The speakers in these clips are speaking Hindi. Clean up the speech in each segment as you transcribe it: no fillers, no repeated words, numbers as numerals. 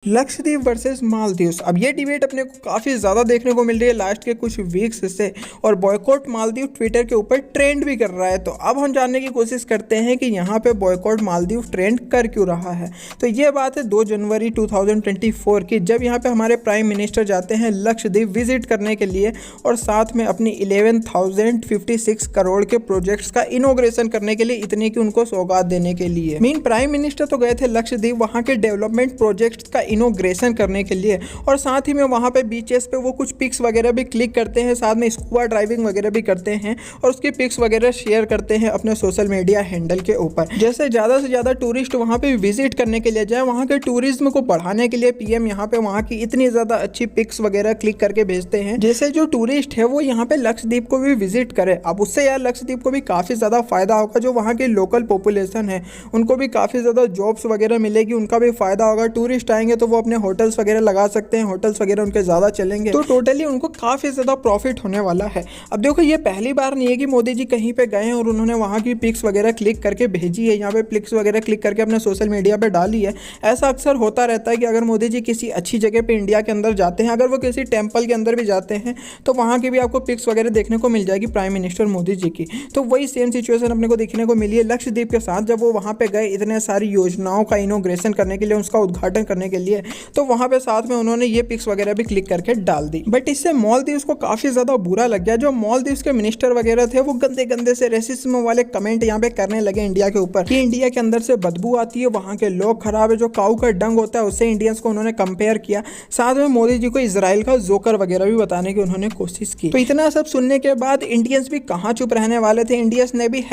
लक्षद्वीप वर्सेस मालदीव्स। अब ये डिबेट अपने को काफ़ी ज़्यादा देखने को मिल रही है लास्ट के कुछ वीक्स से, और बॉयकॉट मालदीव ट्विटर के ऊपर ट्रेंड भी कर रहा है। तो अब हम जानने की कोशिश करते हैं कि यहाँ पे बॉयकॉट मालदीव ट्रेंड कर क्यों रहा है। तो ये बात है 2 जनवरी 2024 की, जब यहाँ पे हमारे प्राइम मिनिस्टर जाते हैं लक्षद्वीप विजिट करने के लिए और साथ में अपनी 11,056 करोड़ के प्रोजेक्ट्स का इनोग्रेशन करने के लिए, इतने की उनको सौगात देने के लिए। मेन प्राइम मिनिस्टर तो गए थे लक्षद्वीप वहाँ के डेवलपमेंट प्रोजेक्ट्स का इनोग्रेशन करने के लिए, और साथ ही में वहाँ पे बीचेस पे वो कुछ पिक्स वगैरह भी क्लिक करते हैं, साथ में स्कूबा ड्राइविंग वगैरह भी करते हैं और उसकी पिक्स वगैरह शेयर करते हैं अपने सोशल मीडिया हैंडल के ऊपर। जैसे ज़्यादा से ज़्यादा टूरिस्ट वहाँ पे विजिट करने के लिए जाए, वहाँ के टूरिज्म को बढ़ाने के लिए पीएम यहाँ पे वहाँ की इतनी ज़्यादा अच्छी पिक्स वगैरह क्लिक करके भेजते हैं, जैसे जो टूरिस्ट है वो यहाँ पे लक्षद्वीप को भी विजिट करे। अब उससे यार लक्षद्वीप को भी काफ़ी ज़्यादा फायदा होगा, जो वहाँ के लोकल पॉपुलेशन है उनको भी काफ़ी ज़्यादा जॉब्स वगैरह मिलेगी, उनका भी फायदा होगा। टूरिस्ट आएंगे तो वो अपने होटल्स वगैरह लगा सकते हैं, होटल्स वगैरह उनके ज़्यादा चलेंगे, तो टोटली उनको काफ़ी ज़्यादा प्रॉफिट होने वाला है। अब देखो ये पहली बार नहीं है कि मोदी जी कहीं पे गए हैं और उन्होंने वहाँ की पिक्स वगैरह क्लिक करके भेजी है, यहाँ पे पिक्स वगैरह क्लिक करके अपने सोशल मीडिया पे डाली है। ऐसा अक्सर होता रहता है कि अगर मोदी जी किसी अच्छी जगह पे इंडिया के अंदर जाते हैं, अगर वो किसी टेम्पल के अंदर भी जाते हैं, तो वहाँ की भी आपको पिक्स वगैरह देखने को मिल जाएगी प्राइम मिनिस्टर मोदी जी की। तो वही सेम सिचुएशन अपने को देखने को मिली है लक्षद्वीप के साथ, जब वो वहाँ पे गए इतने सारी योजनाओं का इनोग्रेशन करने के लिए, उसका उद्घाटन करने के लिए, तो वहाँ पे साथ में उन्होंने ये पिक्स वगैरह भी क्लिक करके डाल दी। बट इससे मालदीव्स को काफ़ी ज़्यादा बुरा लग गया। जो मालदीव्स के मिनिस्टर वगैरह थे वो गंदे गंदे से रेसिज्म वाले कमेंट यहाँ पे करने लगे इंडिया के ऊपर कि इंडिया के अंदर से बदबू आती है, वहाँ के लोग खराब है, जो काऊ का डंग होता है उससे इंडियंस को उन्होंने कंपेयर किया। साथ में मोदी जी को इजराइल का जोकर वगैरह भी बताने की उन्होंने कोशिश की। तो इतना सब सुनने के बाद इंडियंस भी कहाँ चुप रहने वाले थे। इंडियंस ने भी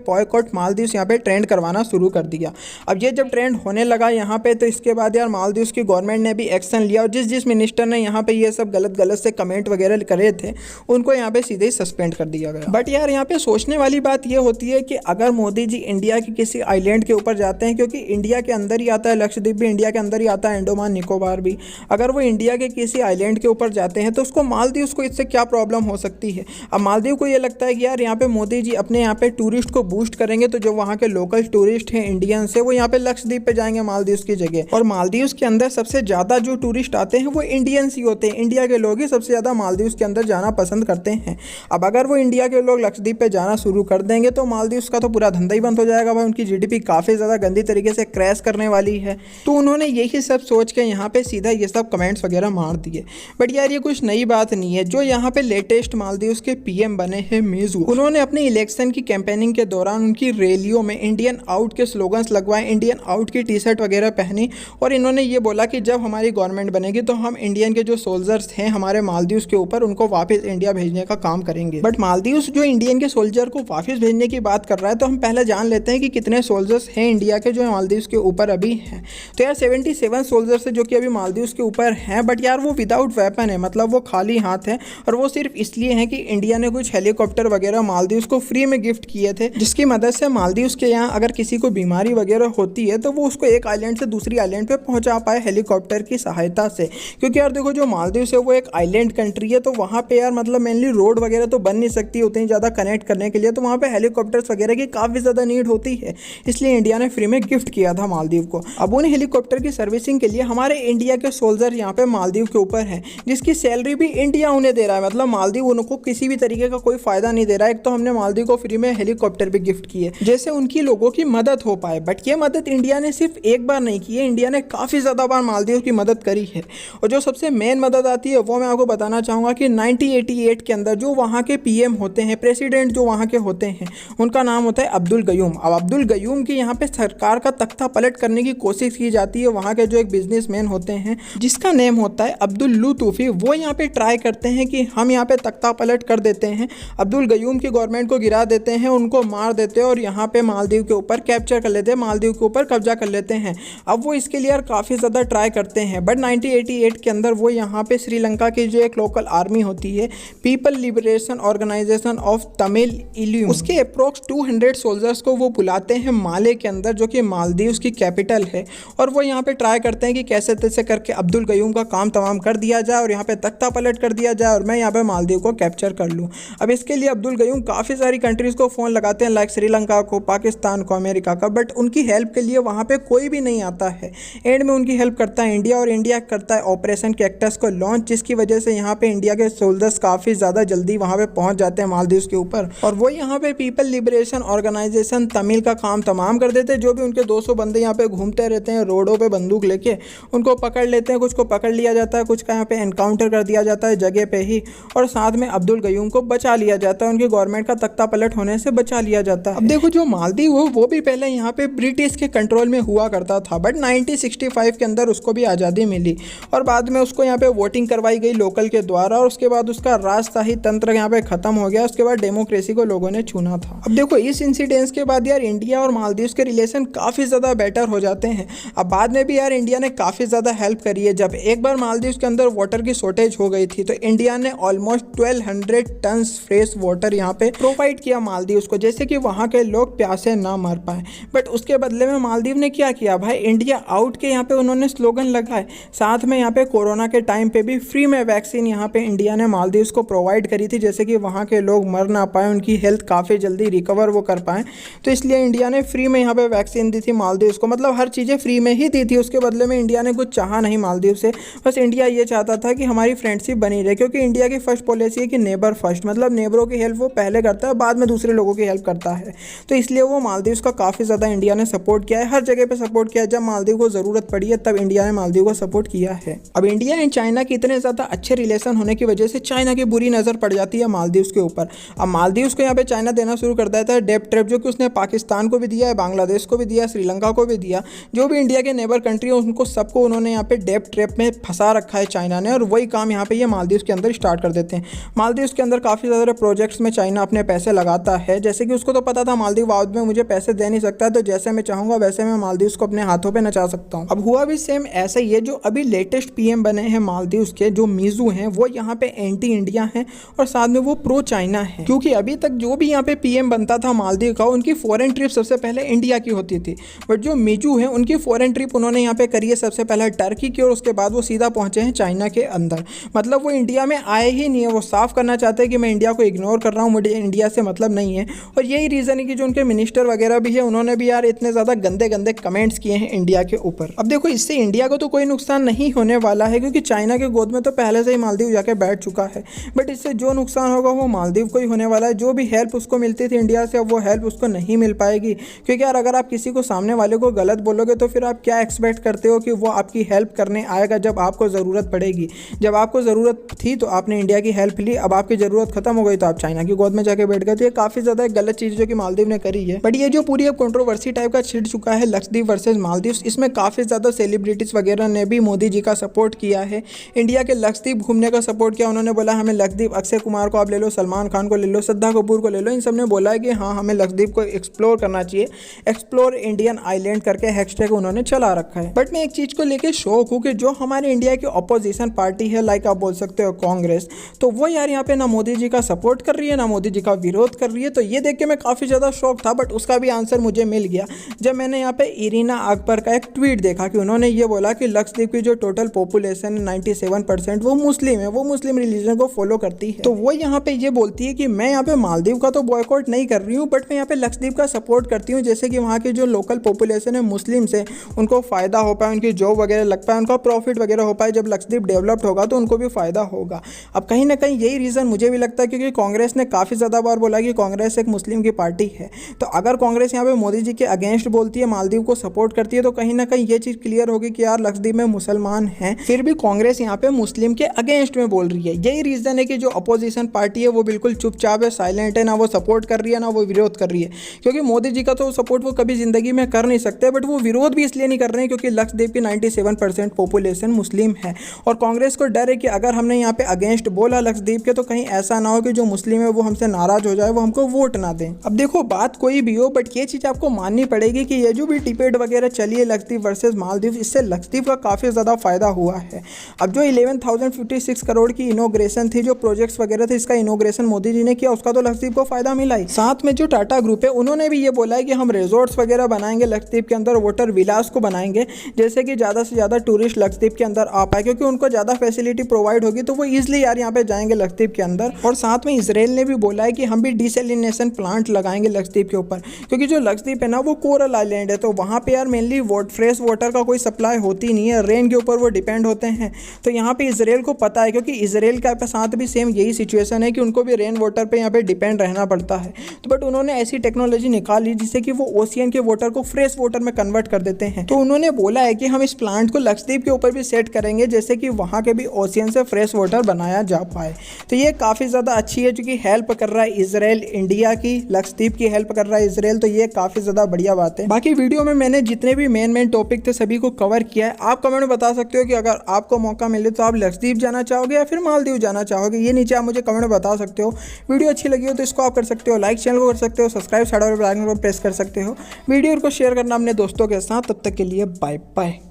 #बॉयकॉट मालदीव्स यहाँ पे ट्रेंड करवाना शुरू कर दिया। अब ये जब ट्रेंड होने लगा यहाँ पे, तो इसके बाद यार मालदीव्स की गवर्नमेंट ने भी एक्शन लिया, और जिस मिनिस्टर ने यहाँ पे ये सब गलत से कमेंट वगैरह करे थे उनको यहाँ पे सीधे ही सस्पेंड कर दिया गया। बट यार यहाँ पे सोचने वाली बात ये होती है कि अगर मोदी जी इंडिया के किसी आइलैंड के ऊपर जाते हैं, क्योंकि इंडिया के अंदर ही आता है लक्षद्वीप भी, इंडिया के अंदर ही आता है अंडमान निकोबार भी, अगर वो इंडिया के किसी आइलैंड के ऊपर जाते हैं तो उसको मालदीव्स को इससे क्या प्रॉब्लम हो सकती है। अब मालदीव को ये लगता है कि यार यहाँ पे मोदी जी अपने यहाँ पे टूरिस्ट को बूस्ट करेंगे, तो जो वहाँ के लोकल टूरिस्ट हैं इंडियंस है वो यहाँ पे लक्षद्वीप पे जाएंगे मालदीव्स की जगह। और मालदीव्स के अंदर सबसे ज़्यादा जो टूरिस्ट आते हैं वो इंडियंस ही होते हैं, इंडिया के लोग ही सबसे ज़्यादा मालदीव्स के अंदर जाना पसंद करते हैं। अब अगर वो इंडिया के लोग लक्षद्वीप पे जाना शुरू कर देंगे तो मालदीव्स का तो पूरा धंधा ही बंद हो जाएगा भाई, उनकी जीडीपी काफ़ी ज़्यादा गंदी तरीके से क्रैश करने वाली है। तो उन्होंने यही सब सोच के यहाँ पे सीधा ये सब कमेंट्स वगैरह मार दिए। बट यार ये कुछ नई बात नहीं है। जो यहाँ पे लेटेस्ट मालदीव्स के पीएम बने हैं मेजू, उन्होंने अपने इलेक्शन की कैंपेनिंग के दौरान उनकी रैलियों में इंडियन आउट के स्लोगन्स लगवाए, इंडियन आउट की टी-शर्ट वगैरह पहनी, और इन्होंने ये बोला कि जब हमारी गवर्नमेंट बनेगी तो हम इंडियन के जो सोल्जर्स हैं हमारे मालदीव्स के ऊपर, उनको वापस इंडिया भेजने का काम करेंगे। बट मालदीव्स जो इंडियन के सोल्जर को वापस भेजने की बात कर रहा है, तो हम पहले जान लेते हैं कि कितने सोल्जर्स हैं इंडिया के जो मालदीव्स के ऊपर अभी हैं। तो यार 77 सोल्जर्स है जो कि अभी मालदीव्स के ऊपर हैं, बट यार वो विदाउट वेपन है, मतलब वो खाली हाथ है, और वो सिर्फ इसलिए है कि इंडिया ने कुछ हेलीकॉप्टर वगैरह मालदीव्स को फ्री में गिफ्ट किए थे, जिसकी मदद से मालदीव्स के यहाँ अगर किसी को बीमारी वगैरह होती है तो वो उसको एक आइलैंड से दूसरी आइलैंड पे पहुंचा पाए हेलीकॉप्टर की सहायता से। क्योंकि यार देखो जो मालदीव्स है वो एक आइलैंड कंट्री है, तो वहाँ पे यार मतलब मेनली रोड वगैरह तो बन नहीं सकती उतनी ज़्यादा कनेक्ट करने के लिए, तो वहाँ पे हेलीकॉप्टर्स वगैरह की काफ़ी ज़्यादा नीड होती है, इसलिए इंडिया ने फ्री में गिफ्ट किया था मालदीव को। अब उन हेलीकॉप्टर की सर्विसिंग के लिए हमारे इंडिया के सोल्जर यहाँ पे मालदीव के ऊपर हैं, जिसकी सैलरी भी इंडिया उन्हें दे रहा है, मतलब मालदीव उनको किसी भी तरीके का कोई फायदा नहीं दे रहा है। एक तो हमने मालदीव को फ्री में हेलीकॉप्टर भी गिफ्ट किए जैसे उनकी लोगों की मदद हो पाए। बट ये मदद इंडिया ने सिर्फ एक बार नहीं की है, इंडिया ने काफ़ी ज़्यादा बार मालदीव की मदद करी है। और जो सबसे मेन मदद आती है वो मैं आपको बताना चाहूँगा कि 1988 के अंदर जो वहाँ के पीएम होते हैं, प्रेसिडेंट जो वहाँ के होते हैं, उनका नाम होता है अब्दुल गयूम। अब अब्दुल गयूम की यहाँ पे सरकार का तख्ता पलट करने की कोशिश की जाती है। वहाँ के जो एक बिजनेसमैन होते हैं जिसका नेम होता है अब्दुल लुतूफी, वो यहाँ पे ट्राई करते हैं कि हम यहाँ पे तख्ता पलट कर देते हैं, अब्दुल गयूम की गवर्नमेंट को गिरा देते हैं, उनको मार देते हैं और यहाँ पे मालदीव के ऊपर कैप्चर कर लेते हैं, मालदीव के ऊपर कब्जा कर लेते हैं। अब वो इसके लिए यार काफ़ी ज़्यादा ट्राई करते हैं, बट 1988 के अंदर वो यहाँ पे श्रीलंका की जो एक लोकल आर्मी होती है, people liberation organisation of Tamil Eelam, उसके अप्रोक्स 200 सोल्जर्स को वो बुलाते हैं माले के अंदर, जो कि मालदीव्स की कैपिटल है, और वो यहाँ पे ट्राई करते हैं कि कैसे तैसे करके अब्दुल गयूम का काम तमाम कर दिया जाए और यहाँ पे तख्ता पलट कर दिया जाए और मैं यहाँ पे मालदीव को कैप्चर कर लूँ। अब इसके लिए अब्दुल गयूम काफ़ी सारी कंट्रीज़ को फ़ोन लगाते हैं, लाइक श्रीलंका को, पाकिस्तान को, अमेरिका का, बट उनकी हेल्प के लिए वहाँ पे कोई भी नहीं आता है। एंड में उनकी हेल्प करता है इंडिया, और इंडिया करता है ऑपरेशन कैक्टस को लॉन्च, जिसकी वजह से यहाँ पे इंडिया के सोल्जर्स काफ़ी ज़्यादा जल्दी वहाँ पे पहुँच जाते हैं मालदीव के ऊपर, और वो यहाँ पे पीपल लिबरेशन ऑर्गेनाइजेशन तमिल का काम तमाम कर देते हैं। जो भी उनके 200 बंदे यहाँ पे घूमते रहते हैं रोडों पे बंदूक लेके, उनको पकड़ लेते हैं, कुछ को पकड़ लिया जाता है, कुछ का यहाँ पे एनकाउंटर कर दिया जाता है जगह पे ही, और साथ में अब्दुल गयूम को बचा लिया जाता है, उनकी गवर्नमेंट का तख्ता पलट होने से बचा लिया जाता है। अब देखो जो मालदीव हो वो भी पहले यहाँ पे ब्रिटिश के कंट्रोल में हुआ करता था, बट 1965 के अंदर उसको भी आज़ादी मिली, और बाद में उसको यहाँ पे वोटिंग करवाई गई लोकल के द्वारा, और उसके बाद उसका राजशाही तंत्र यहाँ पे खत्म हो गया। उसके बाद डेमोक्रेसी को लोगों ने चुना था। अब देखो इस इंसिडेंस के बाद यार इंडिया और मालदीव के रिलेशन काफ़ी ज़्यादा बेटर हो जाते हैं। अब बाद में भी यार इंडिया ने काफ़ी ज़्यादा हेल्प करी है। जब एक बार मालदीव के अंदर वाटर की शॉर्टेज हो गई थी तो इंडिया ने ऑलमोस्ट 1200 टन फ्रेश वाटर यहाँ पे प्रोवाइड किया मालदीव को, जैसे कि वहाँ के लोग प्यासे ना मर पाए। बट उसके बदले में मालदीव ने क्या किया भाई, इंडिया आउट के यहाँ पे उन्होंने स्लोगन लगाए, साथ में यहाँ पे कोरोना के टाइम पे भी फ्री में वैक्सीन यहाँ पे इंडिया ने मालदीव को प्रोवाइड करी थी, जैसे कि वहाँ के लोग मर ना पाए, उनकी हेल्थ काफ़ी जल्दी रिकवर वो कर पाएँ। तो इसलिए इंडिया ने फ्री में यहाँ पे वैक्सीन दी थी मालदीव को, मतलब हर चीज़ें फ्री में ही दी थी। उसके बदले में इंडिया ने कुछ चाहा नहीं मालदीव से, बस इंडिया ये चाहता था कि हमारी फ्रेंडशिप बनी रहे, क्योंकि इंडिया की फर्स्ट पॉलिसी है कि नेबर फर्स्ट, मतलब नेबरों की हेल्प वो पहले करता है, बाद में दूसरे लोगों की हेल्प करता है। तो इसलिए वो मालदीव का काफ़ी ज़्यादा इंडिया ने सपोर्ट किया है, हर जगह पे सपोर्ट किया है। जब मालदीव को ज़रूरत पड़ी है तब इंडिया ने मालदीव को सपोर्ट किया है। अब इंडिया एंड चाइना के इतने ज़्यादा अच्छे रिलेशन होने की वजह से चाइना की बुरी नज़र पड़ जाती है मालदीव के ऊपर। अब मालदीव को यहाँ पे चाइना देना शुरू कर देता है डेब्ट ट्रैप, जो कि उसने पाकिस्तान को भी दिया है, बांग्लादेश को भी दिया, श्रीलंका को भी दिया। जो भी इंडिया के नेबर कंट्री है उनको सबको उन्होंने यहाँ पे डेब्ट ट्रैप में फंसा रखा है चाइना ने, और वही काम यहाँ पे ये मालदीव के अंदर स्टार्ट कर देते हैं। मालदीव के अंदर काफ़ी ज़्यादा प्रोजेक्ट्स में चाइना अपने पैसे लगाता है, जैसे कि उसको तो पता था मालदीव बाद में मुझे पैसे दे नहीं सकता, तो जैसे मैं चाहूँगा वैसे मैं मालदीव को अपने हाथों पर नचा सकता हूँ। अब हुआ भी सेम ऐसा ही है। जो अभी लेटेस्ट पीएम बने हैं मालदीव के, जो मीजू हैं, वो यहाँ पे एंटी इंडिया हैं और साथ में वो प्रो चाइना है, क्योंकि अभी तक जो भी यहाँ पे पीएम बनता था मालदीव का, उनकी फॉरेन ट्रिप सबसे पहले इंडिया की होती थी। बट जो मीजू हैं उनकी फॉरेन ट्रिप उन्होंने यहाँ पे करी है सबसे पहले टर्की की, और उसके बाद वो सीधा पहुंचे हैं चाइना के अंदर। मतलब वो इंडिया में आए ही नहीं है। वो साफ करना चाहते हैं कि मैं इंडिया को इग्नोर कर रहा हूँ, मुझे इंडिया से मतलब नहीं है। और यही रीज़न है कि जो उनके मिनिस्टर वगैरह भी है उन्होंने भी यार इतने ज़्यादा गंदे गंदे कमेंट्स किए हैं इंडिया के ऊपर। अब देखो इससे इंडिया को तो कोई नुकसान नहीं होने वाला है, क्योंकि चाइना के गोद में तो पहले से ही मालदीव जाके बैठ चुका है। बट इससे जो नुकसान होगा वो मालदीव को ही होने वाला है। जो भी हेल्प उसको मिलती थी इंडिया से, अब वो हेल्प उसको नहीं मिल पाएगी, क्योंकि यार अगर आप किसी को सामने वाले को गलत बोलोगे तो फिर आप क्या एक्सपेक्ट करते हो कि वो आपकी हेल्प करने आएगा जब आपको ज़रूरत पड़ेगी। जब आपको ज़रूरत थी तो आपने इंडिया की हेल्प ली, अब आपकी ज़रूरत खत्म हो गई तो आप चाइना की गोद में जाके बैठ गए। तो ये काफ़ी ज़्यादा गलत चीज़ जो कि मालदीव ने करी है। बट ये जो पूरी अब कंट्रोवर्सी टाइप का छिड़ चुका है लक्षद्वीप वर्सेज मालदीव, इसमें काफ़ी ज़्यादा सेलिब्रिटीज़ वगैरह ने भी मोदी जी का सपोर्ट किया है, इंडिया के लक्षद्वीप घूमने का सपोर्ट किया। उन्होंने बोला हमें लक्षद्वीप, अक्षय कुमार को आप ले लो, सलमान खान को ले लो, श्रद्धा कपूर को ले लो, इन सब ने बोला है कि हाँ हमें लक्षद्वीप को एक्सप्लोर करना चाहिए। एक्सप्लोर इंडियन आइलैंड करके हैशटैग उन्होंने चला रखा है। बट मैं एक चीज़ को लेकर शौक हूँ कि जो हमारे इंडिया की अपोजिशन पार्टी है, लाइक आप बोल सकते हो कांग्रेस, तो वो यार यहाँ पे ना मोदी जी का सपोर्ट कर रही है ना मोदी जी का विरोध कर रही है। तो ये देख के मैं काफ़ी ज़्यादा शौक था, बट उसका भी आंसर मुझे मिल गया जब मैंने यहाँ पे इरीना अकबर का एक ट्वीट देखा कि उन्होंने ये बोला कि लक्षद्वीप की जो टोटल पॉपुलेशन 97% वो मुस्लिम है, वो मुस्लिम रिलीजन को फॉलो करती है। तो वो यहाँ पे ये बोलती है कि मैं यहाँ पे मालदीव का तो बॉयकॉट नहीं कर रही हूँ, बट मैं यहाँ पे लक्षद्वीप का सपोर्ट करती हूँ, जैसे कि वहाँ की जो लोकल पॉपुलेशन है मुस्लिम से, उनको फ़ायदा हो पाए, उनकी जॉब वगैरह लग पाए, उनका प्रॉफिट वगैरह हो पाए। जब लक्षद्वीप डेवलप्ड होगा तो उनको भी फ़ायदा होगा। अब कहीं ना कहीं यही रीज़न मुझे भी लगता है, क्योंकि कांग्रेस ने काफ़ी ज़्यादा बार बोला कि कांग्रेस एक मुस्लिम की पार्टी है। तो अगर कांग्रेस यहाँ पे मोदी जी के अगेंस्ट बोलती है, मालदीव को सपोर्ट करती है, तो कहीं ना कहीं ये चीज़ क्लियर होगी कि यार लक्षद्वीप में मुसलमान हैं, फिर भी कांग्रेस यहाँ पे मुस्लिम के अगेंस्ट में बोल रही है। यही रीज़न है कि जो अपोजिशन पार्टी है वो बिल्कुल चुपचाप है, साइलेंट है, ना वो सपोर्ट कर रही है ना वो विरोध कर रही है। क्योंकि मोदी जी का तो सपोर्ट वो कभी ज़िंदगी में कर नहीं सकते, बट वो विरोध भी इसलिए नहीं कर रहे हैं क्योंकि लक्षद्वीप की 97% पॉपुलेशन मुस्लिम है, और कांग्रेस को डर है कि अगर हमने यहाँ पे अगेंस्ट बोला लक्षद्वीप के, तो कहीं ऐसा ना हो कि जो मुस्लिम है वो हमसे नाराज़ हो जाए, वो हमको वोट ना दें। अब देखो बात कोई भी हो, बट ये चीज़ आपको माननी पड़ेगी कि ये जो भी डिबेट वगैरह चली है लक्षद्वीप वर्सेज मालदीव, इससे लक्षद्वीप का काफ़ी ज़्यादा फायदा हुआ है। अब जो 11,056 करोड़ की इनोग्रेशन थी, जो प्रोजेक्ट्स वगैरह थे, इसका इनोग्रेशन मोदी जी ने किया, उसका तो लक्षद्वीप को फायदा मिला ही। साथ में जो टाटा ग्रुप है उन्होंने भी ये बोला है कि हम रिजॉर्ट्स वगैरह बनाएंगे लक्षद्वीप के अंदर, वाटर विलास को बनाएंगे, जैसे कि ज़्यादा से ज़्यादा टूरिस्ट लक्षद्वीप के अंदर आ पाए, क्योंकि उनको ज़्यादा फैसिलिटी प्रोवाइड होगी तो वो ईजिली यार यहाँ पे जाएंगे लक्षद्वीप के अंदर। और साथ में इसराइल ने भी बोला है कि हम भी डिसैलिनेशन प्लांट लगाएंगे लक्षद्वीप के ऊपर, क्योंकि जो लक्षद्वीप है ना वो कोरल आइलैंड है, तो वहाँ पे यार मेनली फ्रेश वाटर का कोई कोई सप्लाई होती नहीं है, रेन के ऊपर वो डिपेंड होते हैं। तो यहाँ पे इसराइल को पता है, क्योंकि इसराइल के साथ भी सेम यही सिचुएशन है कि उनको भी रेन वाटर पे यहाँ पे डिपेंड रहना पड़ता है। तो बट उन्होंने ऐसी टेक्नोलॉजी निकाली जिससे कि वो ओशियन के वाटर को फ्रेश वाटर में कन्वर्ट कर देते हैं। तो उन्होंने बोला है कि हम इस प्लांट को लक्षद्वीप के ऊपर भी सेट करेंगे, जैसे कि वहाँ के भी ओशियन से फ्रेश वाटर बनाया जा पाए। तो ये काफ़ी ज़्यादा अच्छी है, क्योंकि हेल्प कर रहा है इसराइल इंडिया की, लक्षद्वीप की हेल्प कर रहा है इसराइल। तो ये काफ़ी ज़्यादा बढ़िया बात है। बाकी वीडियो में मैंने जितने भी मेन टॉपिक थे सभी को कवर किया है। आप कमेंट में बता सकते हो कि अगर आपको मौका मिले तो आप लक्षद्वीप जाना चाहोगे या फिर मालदीव जाना चाहोगे, ये नीचे आप मुझे कमेंट में बता सकते हो। वीडियो अच्छी लगी हो तो इसको आप कर सकते हो लाइक, चैनल को कर सकते हो सब्सक्राइब, साइड वाले बेल आइकन को प्रेस कर सकते हो। वीडियो को शेयर करना अपने दोस्तों के साथ। तब तक के लिए बाय बाय।